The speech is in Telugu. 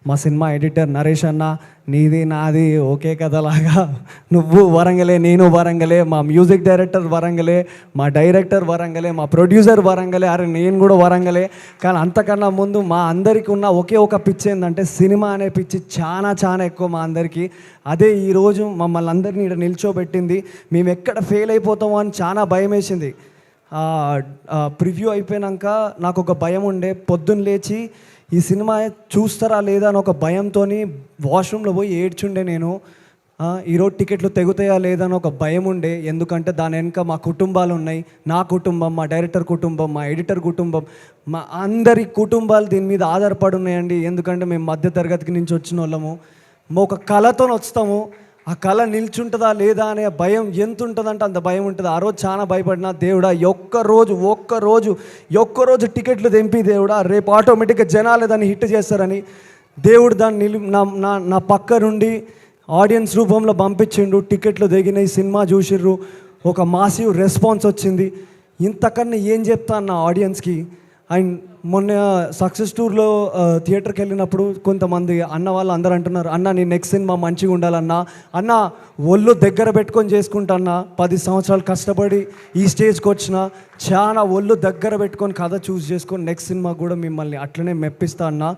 మా సినిమా ఎడిటర్ నరేష్ అన్న, నీది నాది ఒకే కథలాగా, నువ్వు వరంగలే నేను వరంగలే, మా మ్యూజిక్ డైరెక్టర్ వరంగలే, మా డైరెక్టర్ వరంగలే, మా ప్రొడ్యూసర్ వరంగలే, అరే నేను కూడా వరంగలే. కానీ అంతకన్నా ముందు మా అందరికీ ఉన్న ఒకే ఒక పిచ్చి ఏంటంటే సినిమా అనే పిచ్చి చాలా చాలా ఎక్కువ మా అందరికీ. అదే ఈరోజు మమ్మల్ని అందరినీ ఇక్కడ నిల్చోబెట్టింది. మేము ఎక్కడ ఫెయిల్ అయిపోతామో అని చాలా భయం వేసింది. ప్రివ్యూ అయిపోయాక నాకు ఒక భయం ఉండే, పొద్దున్న లేచి ఈ సినిమా చూస్తారా లేదా అని ఒక భయంతో వాష్రూమ్లో పోయి ఏడ్చుండే నేను. ఈరోజు టికెట్లు తెగుతాయా లేదా అని ఒక భయం ఉండే, ఎందుకంటే దాని వెనుక మా కుటుంబాలు ఉన్నాయి. నా కుటుంబం, మా డైరెక్టర్ కుటుంబం, మా ఎడిటర్ కుటుంబం, మా అందరి కుటుంబాలు దీని మీద ఆధారపడి ఉన్నాయండి. ఎందుకంటే మేము మధ్యతరగతికి నుంచి వచ్చిన వాళ్ళము. ఒక కళతో వస్తాము, ఆ కళ నిల్చుంటుందా లేదా అనే భయం ఎంత ఉంటుందంటే అంత భయం ఉంటుంది. ఆ రోజు చాలా భయపడినా, దేవుడా ఒక్కరోజు టికెట్లు తెంపి దేవుడా, రేపు ఆటోమేటిక్గా జనాలు దాన్ని హిట్ చేస్తారని దేవుడు దాన్ని నా పక్క నుండి ఆడియన్స్ రూపంలో పంపించిండు. టికెట్లు దిగినాయి, సినిమా చూసిర్రు, ఒక మాసివ్ రెస్పాన్స్ వచ్చింది. ఇంతకన్నా ఏం చెప్తాను నా ఆడియన్స్కి. అండ్ మొన్న సక్సెస్ టూర్లో థియేటర్కి వెళ్ళినప్పుడు కొంతమంది అన్న వాళ్ళు అందరూ అంటున్నారు, అన్న నీ నెక్స్ట్ సినిమా మంచిగా ఉండాలన్నా, అన్న ఒళ్ళు దగ్గర పెట్టుకొని చేసుకుంటా అన్న, 10 సంవత్సరాలు కష్టపడి ఈ స్టేజ్కి వచ్చిన, చాలా ఒళ్ళు దగ్గర పెట్టుకొని కథ చూస్ చేసుకొని నెక్స్ట్ సినిమా కూడా మిమ్మల్ని అట్లనే మెప్పిస్తా అన్న.